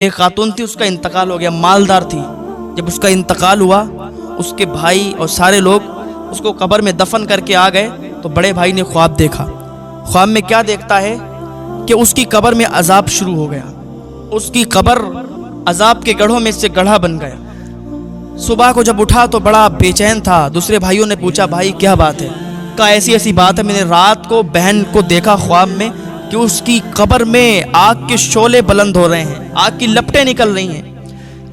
ایک خاتون تھی، اس کا انتقال ہو گیا، مالدار تھی۔ جب اس کا انتقال ہوا، اس کے بھائی اور سارے لوگ اس کو قبر میں دفن کر کے آ گئے تو بڑے بھائی نے خواب دیکھا۔ خواب میں کیا دیکھتا ہے کہ اس کی قبر میں عذاب شروع ہو گیا، اس کی قبر عذاب کے گڑھوں میں سے گڑھا بن گیا۔ صبح کو جب اٹھا تو بڑا بے چین تھا۔ دوسرے بھائیوں نے پوچھا، بھائی کیا بات ہے؟ کہا ایسی ایسی بات ہے، میں نے رات کو بہن کو دیکھا خواب میں کہ اس کی قبر میں آگ کے شعلے بلند ہو رہے ہیں، آگ کی لپٹیں نکل رہی ہیں،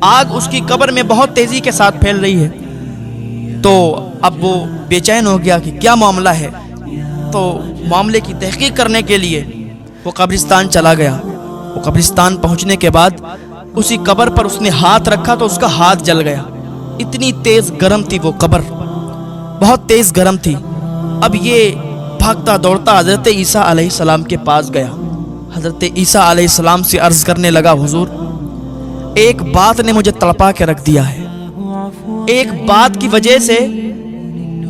آگ اس کی قبر میں بہت تیزی کے ساتھ پھیل رہی ہے۔ تو اب وہ بے چین ہو گیا کہ کیا معاملہ ہے، تو معاملے کی تحقیق کرنے کے لیے وہ قبرستان چلا گیا۔ وہ قبرستان پہنچنے کے بعد اسی قبر پر اس نے ہاتھ رکھا تو اس کا ہاتھ جل گیا۔ اتنی تیز گرم تھی وہ قبر، بہت تیز گرم تھی۔ اب یہ بھاگتا دوڑتا حضرت عیسیٰ علیہ السلام کے پاس گیا۔ حضرت عیسیٰ علیہ السلام سے عرض کرنے لگا، حضور ایک بات نے مجھے تڑپا کے رکھ دیا ہے، ایک بات کی وجہ سے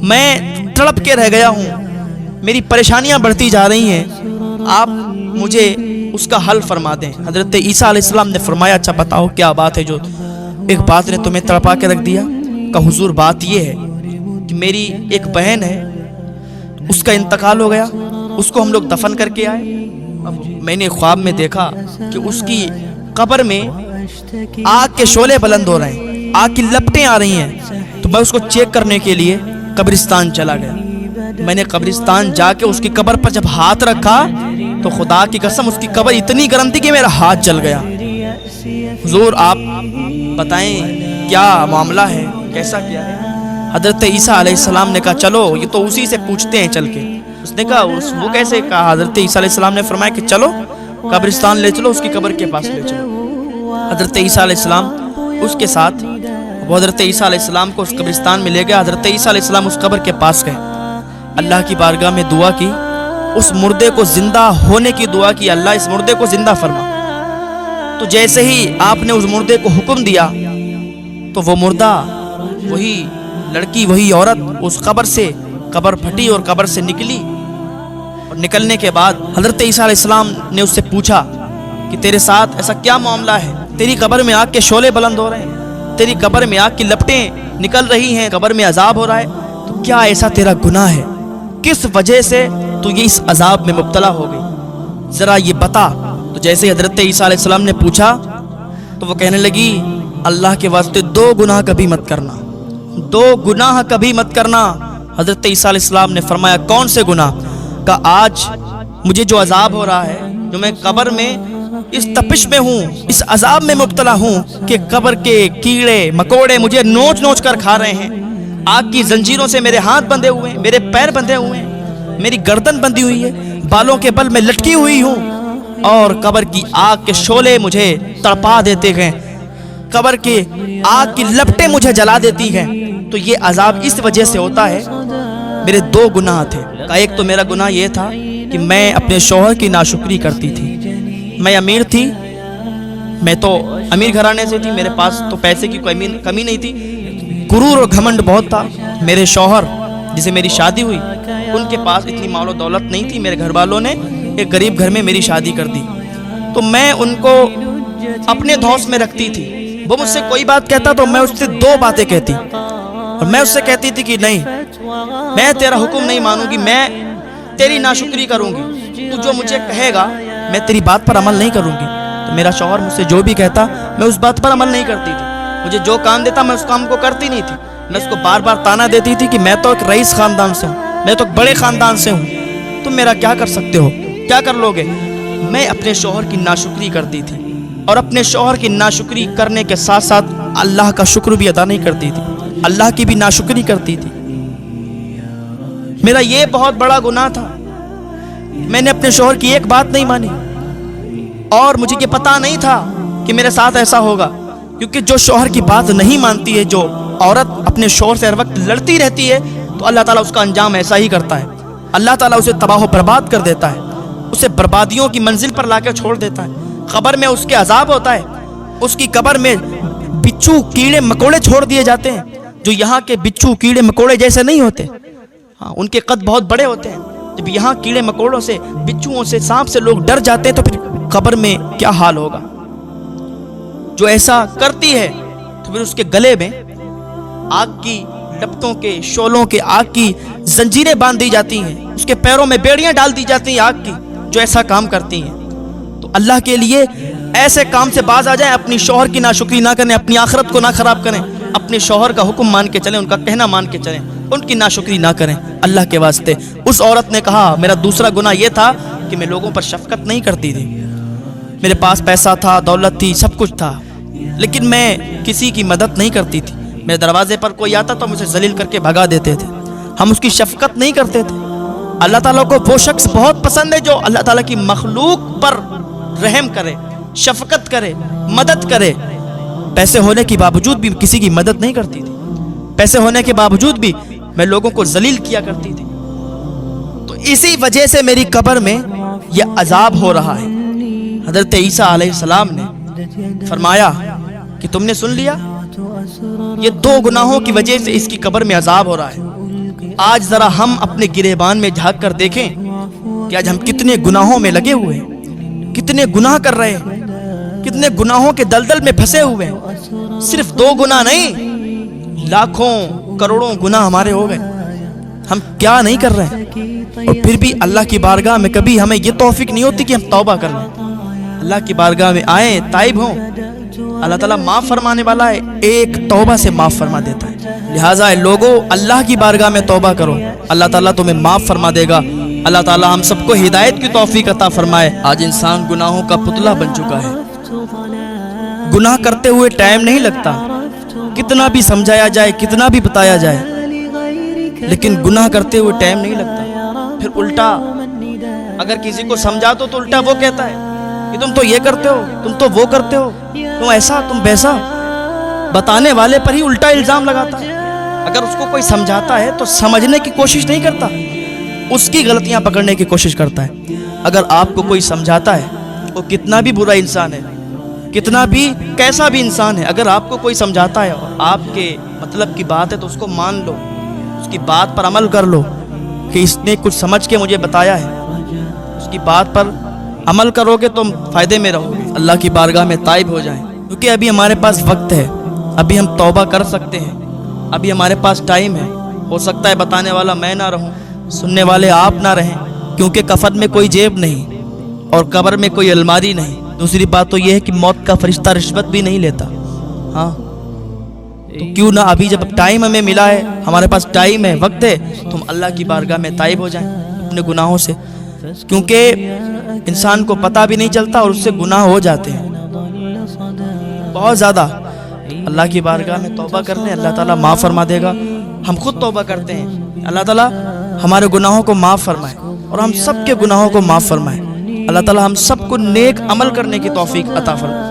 میں تڑپ کے رہ گیا ہوں، میری پریشانیاں بڑھتی جا رہی ہیں، آپ مجھے اس کا حل فرما دیں۔ حضرت عیسیٰ علیہ السلام نے فرمایا، اچھا بتاؤ کیا بات ہے جو ایک بات نے تمہیں تڑپا کے رکھ دیا؟ کہ حضور بات یہ ہے کہ میری ایک بہن ہے، اس کا انتقال ہو گیا، اس کو ہم لوگ دفن کر کے آئے، اب میں نے خواب میں دیکھا کہ اس کی قبر میں آگ کے شعلے بلند ہو رہے ہیں، آگ کی لپٹیں آ رہی ہیں، تو میں اس کو چیک کرنے کے لیے قبرستان چلا گیا۔ میں نے قبرستان جا کے اس کی قبر پر جب ہاتھ رکھا تو خدا کی قسم اس کی قبر اتنی گرم تھی کہ میرا ہاتھ جل گیا۔ حضور آپ بتائیں کیا معاملہ ہے، کیسا کیا ہے؟ حضرت عیسیٰ علیہ السلام نے کہا، چلو یہ تو اسی سے پوچھتے ہیں چل کے۔ اس نے کہا وہ کیسے؟ کہا حضرت عیسیٰ علیہ السلام نے فرمایا کہ چلو قبرستان لے چلو، اس کی قبر کے پاس لے چلو۔ حضرت عیسیٰ علیہ السلام اس کے ساتھ، وہ حضرت عیسیٰ علیہ السلام کو اس قبرستان میں لے گیا۔ حضرت عیسیٰ علیہ السلام اس قبر کے پاس گئے، اللہ کی بارگاہ میں دعا کی، اس مردے کو زندہ ہونے کی دعا کی، اللہ اس مردے کو زندہ فرما۔ تو جیسے ہی آپ نے اس مردے کو حکم دیا تو وہ مردہ، وہی لڑکی، وہی عورت اس قبر سے، قبر پھٹی اور قبر سے نکلی۔ اور نکلنے کے بعد حضرت عیسیٰ علیہ السلام نے اس سے پوچھا کہ تیرے ساتھ ایسا کیا معاملہ ہے؟ تیری قبر میں آگ کے شعلے بلند ہو رہے ہیں، تیری قبر میں آگ کی لپٹیں نکل رہی ہیں، قبر میں عذاب ہو رہا ہے، تو کیا ایسا تیرا گناہ ہے؟ کس وجہ سے تو یہ اس عذاب میں مبتلا ہو گئی، ذرا یہ بتا۔ تو جیسے ہی حضرت عیسیٰ علیہ السلام نے پوچھا تو وہ کہنے لگی، اللہ کے واسطے دو گناہ کبھی مت کرنا، دو گناہ کبھی مت کرنا۔ حضرت عیسیٰ علیہ السلام نے فرمایا، کون سے گناہ؟ کہ آج مجھے جو عذاب ہو رہا ہے، جو میں قبر میں اس تپش میں ہوں، اس عذاب میں مبتلا ہوں کہ قبر کے کیڑے مکوڑے مجھے نوچ نوچ کر کھا رہے ہیں، آگ کی زنجیروں سے میرے ہاتھ بندھے ہوئے ہیں، میرے پیر بندھے ہوئے ہیں، میری گردن بندھی ہوئی ہے، بالوں کے بل میں لٹکی ہوئی ہوں، اور قبر کی آگ کے شعلے مجھے تڑپا دیتے ہیں، قبر کی آگ کی لپٹیں مجھے جلا دیتی ہیں۔ تو یہ عذاب اس وجہ سے ہوتا ہے، میرے دو گناہ تھے۔ ایک تو میرا گناہ یہ تھا کہ میں اپنے شوہر کی ناشکری کرتی تھی، میں امیر تھی، میں تو امیر گھرانے سے تھی، میرے پاس تو پیسے کی کوئی کمی نہیں تھی، غرور اور گھمنڈ بہت تھا۔ میرے شوہر جسے میری شادی ہوئی، ان کے پاس اتنی مال و دولت نہیں تھی، میرے گھر والوں نے ایک غریب گھر میں میری شادی کر دی، تو میں ان کو اپنے دھوس میں رکھتی تھی۔ وہ مجھ سے کوئی بات کہتا تو میں اس سے دو باتیں کہتی، اور میں اس سے کہتی تھی کہ نہیں، میں تیرا حکم نہیں مانوں گی، میں تیری ناشکری کروں گی، تو جو مجھے کہے گا میں تیری بات پر عمل نہیں کروں گی۔ تو میرا شوہر مجھ سے جو بھی کہتا میں اس بات پر عمل نہیں کرتی تھی، مجھے جو کام دیتا میں اس کام کو کرتی نہیں تھی۔ میں اس کو بار بار تانا دیتی تھی کہ میں تو ایک رئیس خاندان سے ہوں، میں تو ایک بڑے خاندان سے ہوں، تم میرا کیا کر سکتے ہو، کیا کر لوگے؟ میں اپنے شوہر کی ناشکری کرتی تھی، اور اپنے شوہر کی ناشکری کرنے کے ساتھ ساتھ اللہ کا شکر بھی ادا نہیں کرتی تھی، اللہ کی بھی ناشکری کرتی تھی۔ میرا یہ بہت بڑا گناہ تھا، میں نے اپنے شوہر کی ایک بات نہیں مانی، اور مجھے یہ پتہ نہیں تھا کہ میرے ساتھ ایسا ہوگا، کیونکہ جو شوہر کی بات نہیں مانتی ہے، جو عورت اپنے شوہر سے ہر وقت لڑتی رہتی ہے، تو اللہ تعالیٰ اس کا انجام ایسا ہی کرتا ہے، اللہ تعالیٰ اسے تباہ و برباد کر دیتا ہے، اسے بربادیوں کی منزل پر لا کے چھوڑ دیتا ہے۔ قبر میں اس کے عذاب ہوتا ہے، اس کی قبر میں بچھو کیڑے مکوڑے چھوڑ دیے جاتے ہیں، جو یہاں کے بچھو کیڑے مکوڑے جیسے نہیں ہوتے، ہاں ان کے قد بہت بڑے ہوتے ہیں۔ جب یہاں کیڑے مکوڑوں سے، بچھوؤں سے، سانپ سے لوگ ڈر جاتے ہیں تو پھر قبر میں کیا حال ہوگا۔ جو ایسا کرتی ہے تو پھر اس کے گلے میں آگ کی لپٹوں کے شعلوں کے آگ کی زنجیریں باندھ دی جاتی ہیں، اس کے پیروں میں بیڑیاں ڈال دی جاتی ہیں آگ کی، جو ایسا کام کرتی ہیں۔ تو اللہ کے لیے ایسے کام سے باز آ جائیں، اپنی شوہر کی ناشکری نہ کریں، اپنی آخرت کو نہ خراب کریں، اپنے شوہر کا حکم مان کے چلیں، ان کا کہنا مان کے چلیں، ان کی ناشکری نہ کریں اللہ کے واسطے۔ اس عورت نے کہا میرا دوسرا گناہ یہ تھا کہ میں لوگوں پر شفقت نہیں کرتی تھی، میرے پاس پیسہ تھا، دولت تھی، سب کچھ تھا، لیکن میں کسی کی مدد نہیں کرتی تھی۔ میرے دروازے پر کوئی آتا تو مجھے ذلیل کر کے بھگا دیتے تھے، ہم اس کی شفقت نہیں کرتے تھے۔ اللہ تعالیٰ کو وہ شخص بہت پسند ہے جو اللہ تعالیٰ کی مخلوق پر رحم کرے، شفقت کرے، مدد کرے۔ پیسے ہونے کے باوجود بھی کسی کی مدد نہیں کرتی تھی، پیسے ہونے کے باوجود بھی میں لوگوں کو ذلیل کیا کرتی تھی۔ تو اسی وجہ سے میری قبر میں یہ عذاب ہو رہا ہے۔ حضرت عیسیٰ علیہ السلام نے فرمایا کہ تم نے سن لیا، یہ 2 گناہوں کی وجہ سے اس کی قبر میں عذاب ہو رہا ہے۔ آج ذرا ہم اپنے گریبان میں جھانک کر دیکھیں کہ آج ہم کتنے گناہوں میں لگے ہوئے ہیں، کتنے گناہ کر رہے ہیں، کتنے گناہوں کے دلدل میں پھنسے ہوئے ہیں۔ صرف 2 گناہ نہیں، لاکھوں کروڑوں گناہ ہمارے ہو گئے، ہم کیا نہیں کر رہے ہیں۔ اور پھر بھی اللہ کی بارگاہ میں کبھی ہمیں یہ توفیق نہیں ہوتی کہ ہم توبہ کر لیں، اللہ کی بارگاہ میں آئیں، تائب ہوں۔ اللہ تعالیٰ معاف فرمانے والا ہے، ایک توبہ سے معاف فرما دیتا ہے۔ لہٰذا لوگوں اللہ کی بارگاہ میں توبہ کرو، اللہ تعالیٰ تمہیں معاف فرما دے گا۔ اللہ تعالیٰ ہم سب کو ہدایت کی توفیق عطا فرمائے۔ آج انسان گناہوں کا پتلا بن چکا ہے، گناہ کرتے ہوئے ٹائم نہیں لگتا، کتنا بھی سمجھایا جائے، کتنا بھی بتایا جائے، لیکن گناہ کرتے ہوئے ٹائم نہیں لگتا۔ پھر الٹا اگر کسی کو سمجھا تو الٹا وہ کہتا ہے کہ تم تو یہ کرتے ہو، تم تو وہ کرتے ہو، تم ایسا تم ویسا، بتانے والے پر ہی الٹا الزام لگاتا ہے۔ اگر اس کو کوئی سمجھاتا ہے تو سمجھنے کی کوشش نہیں کرتا، اس کی غلطیاں پکڑنے کی کوشش کرتا ہے۔ اگر آپ کو کوئی سمجھاتا ہے، وہ کتنا بھی برا انسان ہے، کتنا بھی کیسا بھی انسان ہے، اگر آپ کو کوئی سمجھاتا ہے اور آپ کے مطلب کی بات ہے تو اس کو مان لو، اس کی بات پر عمل کر لو کہ اس نے کچھ سمجھ کے مجھے بتایا ہے، اس کی بات پر عمل کرو گے تو فائدے میں رہو گے۔ اللہ کی بارگاہ میں تائب ہو جائیں، کیونکہ ابھی ہمارے پاس وقت ہے، ابھی ہم توبہ کر سکتے ہیں، ابھی ہمارے پاس ٹائم ہے۔ ہو سکتا ہے بتانے والا میں نہ رہوں، سننے والے آپ نہ رہیں، کیونکہ کفن میں کوئی جیب نہیں اور قبر میں کوئی الماری نہیں۔ دوسری بات تو یہ ہے کہ موت کا فرشتہ رشوت بھی نہیں لیتا۔ ہاں تو کیوں نہ ابھی جب ٹائم ہمیں ملا ہے، ہمارے پاس ٹائم ہے، وقت ہے، تو ہم اللہ کی بارگاہ میں تائب ہو جائیں اپنے گناہوں سے، کیونکہ انسان کو پتہ بھی نہیں چلتا اور اس سے گناہ ہو جاتے ہیں بہت زیادہ۔ اللہ کی بارگاہ میں توبہ کر لیں، اللہ تعالیٰ معاف فرما دے گا۔ ہم خود توبہ کرتے ہیں، اللہ تعالیٰ ہمارے گناہوں کو معاف فرمائے اور ہم سب کے گناہوں کو معاف فرمائے۔ اللہ تعالیٰ ہم سب کو نیک عمل کرنے کی توفیق عطا فرمائے۔